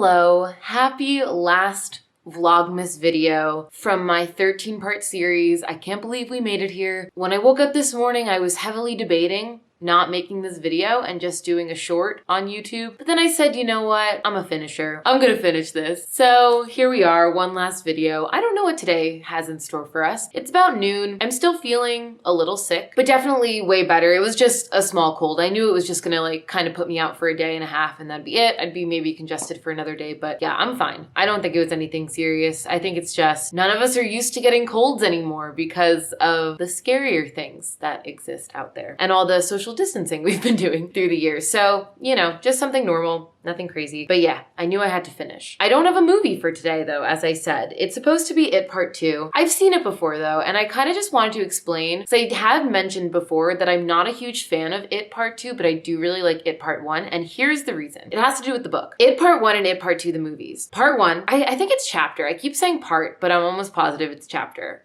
Hello, happy last Vlogmas video from my 13-part series. I can't believe we made it here. When I woke up this morning, I was heavily debating not making this video and just doing a short on YouTube. But then I said, you know what? I'm a finisher. I'm gonna finish this. So here we are, one last video. I don't know what today has in store for us. It's about noon. I'm still feeling a little sick, but definitely way better. It was just a small cold. I knew it was just gonna like kind of put me out for a day and a half and that'd be it. I'd be maybe congested for another day, but yeah, I'm fine. I don't think it was anything serious. I think it's just none of us are used to getting colds anymore because of the scarier things that exist out there and all the social distancing we've been doing through the years. So, you know, just something normal, nothing crazy. But yeah, I knew I had to finish. I don't have a movie for today though, as I said. It's supposed to be It Part 2. I've seen it before though, and I kind of just wanted to explain, because I had mentioned before that I'm not a huge fan of It Part 2, but I do really like It Part 1, and here's the reason. It has to do with the book. It Part 1 and It Part 2, the movies. Part 1, I think it's chapter. I keep saying part, but I'm almost positive it's chapter.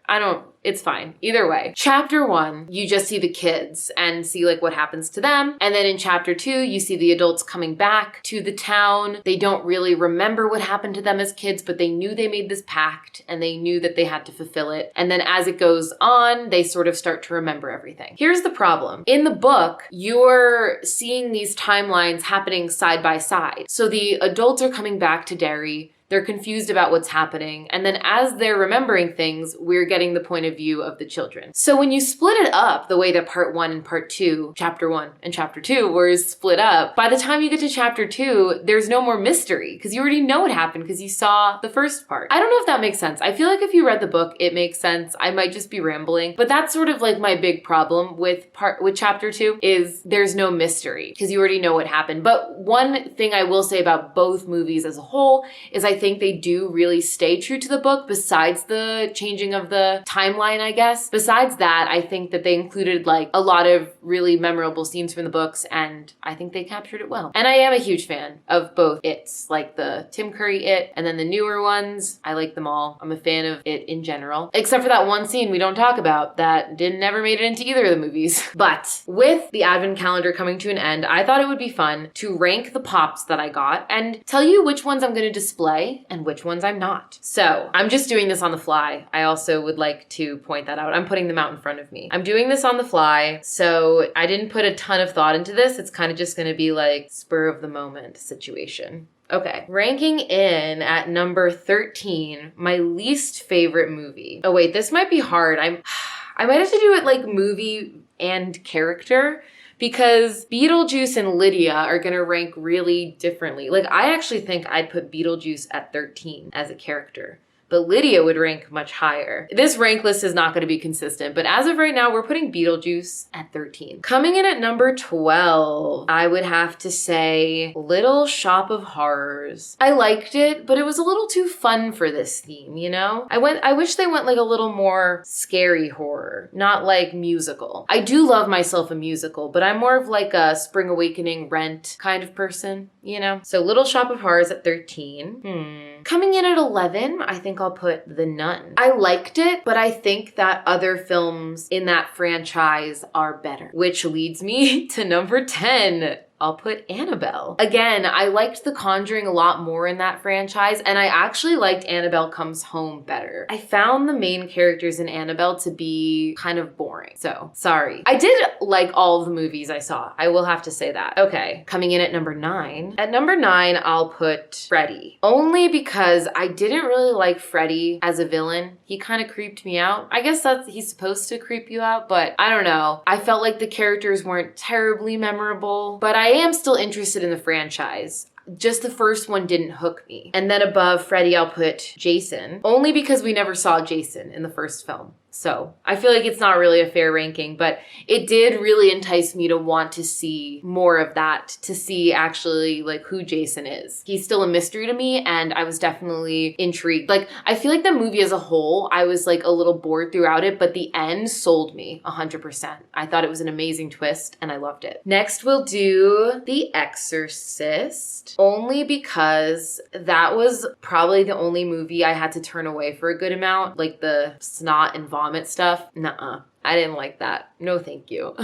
It's fine. Either way. Chapter 1, you just see the kids and see like what happens to them. And then in chapter 2, you see the adults coming back to the town. They don't really remember what happened to them as kids, but they knew they made this pact and they knew that they had to fulfill it. And then as it goes on, they sort of start to remember everything. Here's the problem. In the book, you're seeing these timelines happening side by side. So the adults are coming back to Derry. They're confused about what's happening. And then as they're remembering things, we're getting the point of view of the children. So when you split it up the way that part 1 and part 2, chapter 1 and chapter 2 were split up, by the time you get to chapter 2, there's no more mystery because you already know what happened because you saw the first part. I don't know if that makes sense. I feel like if you read the book, it makes sense. I might just be rambling, but that's sort of like my big problem with chapter 2 is there's no mystery because you already know what happened. But one thing I will say about both movies as a whole is I think they do really stay true to the book besides the changing of the timeline, I guess. Besides that, I think that they included like a lot of really memorable scenes from the books and I think they captured it well. And I am a huge fan of both It's, like the Tim Curry It and then the newer ones. I like them all. I'm a fan of It in general, except for that one scene we don't talk about that never made it into either of the movies. But with the advent calendar coming to an end, I thought it would be fun to rank the pops that I got and tell you which ones I'm going to display and which ones I'm not. So I'm just doing this on the fly. I also would like to point that out. I'm putting them out in front of me. I'm doing this on the fly, so I didn't put a ton of thought into this. It's kind of just going to be like spur of the moment situation. Okay, ranking in at number 13, my least favorite movie. Oh wait, this might be hard. I might have to do it like movie and character, because Beetlejuice and Lydia are gonna rank really differently. Like, I actually think I'd put Beetlejuice at 13 as a character, but Lydia would rank much higher. This rank list is not gonna be consistent, but as of right now, we're putting Beetlejuice at 13. Coming in at number 12, I would have to say Little Shop of Horrors. I liked it, but it was a little too fun for this theme, you know? I wish they went like a little more scary horror, not like musical. I do love myself a musical, but I'm more of like a Spring Awakening, Rent kind of person, you know? So Little Shop of Horrors at 13. Coming in at 11, I think I'll put The Nun. I liked it, but I think that other films in that franchise are better, which leads me to number 10. I'll put Annabelle. Again, I liked The Conjuring a lot more in that franchise, and I actually liked Annabelle Comes Home better. I found the main characters in Annabelle to be kind of boring, so sorry. I did like all of the movies I saw. I will have to say that. Okay, coming in at number 9. At number 9, I'll put Freddy. Only because I didn't really like Freddy as a villain. He kind of creeped me out. I guess he's supposed to creep you out, but I don't know. I felt like the characters weren't terribly memorable, but I am still interested in the franchise. Just the first one didn't hook me. And then above Freddy, I'll put Jason, only because we never saw Jason in the first film. So I feel like it's not really a fair ranking, but it did really entice me to want to see more of that, to see actually like who Jason is. He's still a mystery to me, and I was definitely intrigued. Like, I feel like the movie as a whole, I was like a little bored throughout it, but the end sold me 100%. I thought it was an amazing twist and I loved it. Next, we'll do The Exorcist, only because that was probably the only movie I had to turn away for a good amount, like the snot and vomit stuff. Nuh-uh. I didn't like that. No, thank you.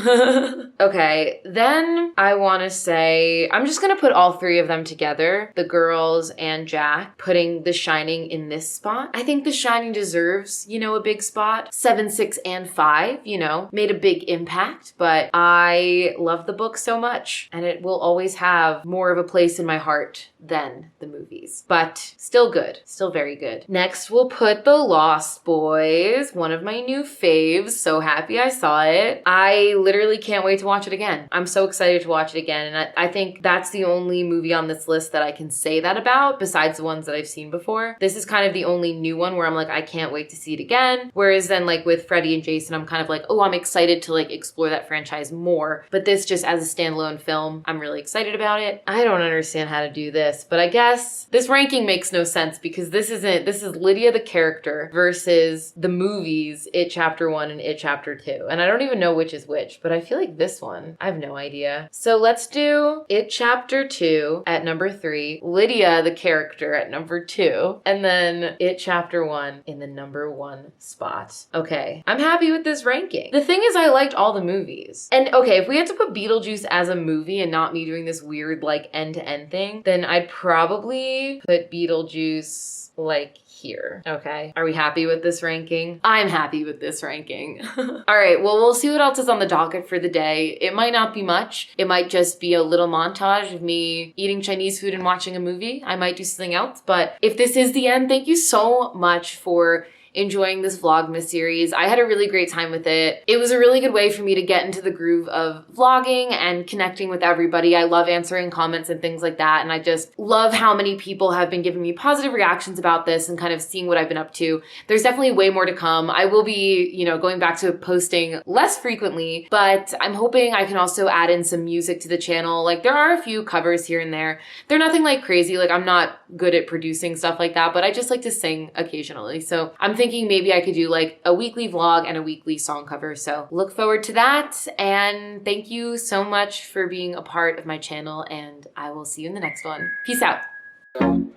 Okay, then I want to say, I'm just going to put all three of them together, the girls and Jack, putting The Shining in this spot. I think The Shining deserves, you know, a big spot. 7, 6, and 5, you know, made a big impact, but I love the book so much, and it will always have more of a place in my heart than the movies. But still good. Still very good. Next, we'll put The Lost Boys, one of my new faves. So happy I saw it. I literally can't wait to watch it again. I'm so excited to watch it again, and I think that's the only movie on this list that I can say that about, besides the ones that I've seen before. This is kind of the only new one where I'm like, I can't wait to see it again. Whereas then like with Freddie and Jason, I'm kind of like, oh, I'm excited to like explore that franchise more. But this just as a standalone film, I'm really excited about it. I don't understand how to do this, but I guess this ranking makes no sense because this is Lydia the character versus the movies, It Chapter 1 and It Chapter 2. And I don't even know which is which, but I feel like this one, I have no idea. So let's do It Chapter 2 at number 3, Lydia the character at number 2, and then It Chapter 1 in the number 1 spot. Okay, I'm happy with this ranking. The thing is, I liked all the movies. And okay, if we had to put Beetlejuice as a movie and not me doing this weird like end-to-end thing, then I'd probably put Beetlejuice like here. Okay. Are we happy with this ranking? I'm happy with this ranking. All right. Well, we'll see what else is on the docket for the day. It might not be much. It might just be a little montage of me eating Chinese food and watching a movie. I might do something else. But if this is the end, thank you so much for enjoying this Vlogmas series. I had a really great time with it. It was a really good way for me to get into the groove of vlogging and connecting with everybody. I love answering comments and things like that. And I just love how many people have been giving me positive reactions about this and kind of seeing what I've been up to. There's definitely way more to come. I will be, you know, going back to posting less frequently, but I'm hoping I can also add in some music to the channel. Like there are a few covers here and there. They're nothing like crazy. Like I'm not good at producing stuff like that, but I just like to sing occasionally. So I'm thinking maybe I could do like a weekly vlog and a weekly song cover. So look forward to that. And thank you so much for being a part of my channel, and I will see you in the next one. Peace out.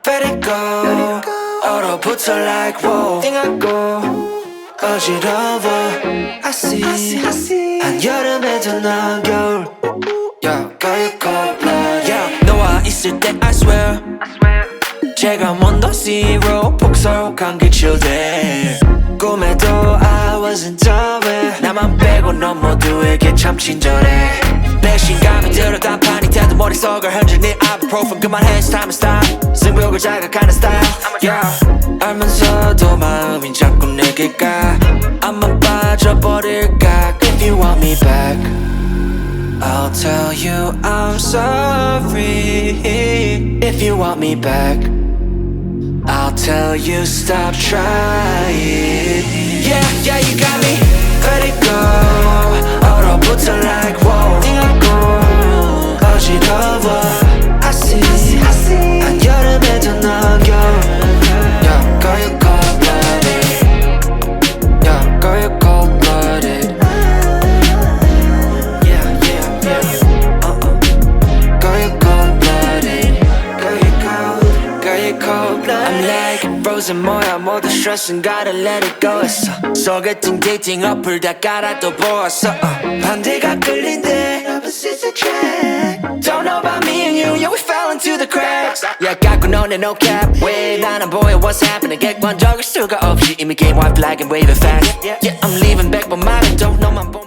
Let it go. 얼어붙어 like whoa. 띵하고 어지러워. I see. 한여름에도 난 겨울. Yeah, 거의 yeah, 너와 있을 때 I swear. 제가 먼저 zero 폭설한 그 children. 꿈에도 I wasn't aware. 나만 빼고 넌 모두에게 참 친절해. 내 신감이 들어 단판이 돼도 머릿속을 흔드는 ibuprofen 그만해 it's time to stop. 승부욕을 자극하는 style yeah. 알면서도 마음이 자꾸 내게 가. 안만 빠져버릴까. If you want me back I'll tell you I'm sorry. If you want me back I'll tell you stop trying. Yeah, you got me. Let it go. 얼어붙어 like whoa. 띵하고 어지러워. I see. 한여름에도 넌 겨울. Yeah, girl you cold-blooded. Yeah, girl you cold-blooded. Yeah. Girl you cold-blooded. Girl you cold-blooded. I'm like frozen 뭐야 모두 stress은 gotta let it go 했어. 소개팅 데이팅 어플 다 깔아 또 보았어. 반대가 끌린대 opposite attract. Don't know about me and you, yeah we fell into the cracks. Yeah 깎고 너네 no cap. 왜 나는 보여 what's happening. 객관적일 수가 없이 이미 game white flag and waving fast. Yeah I'm leaving back but 말은 don't know 만 보면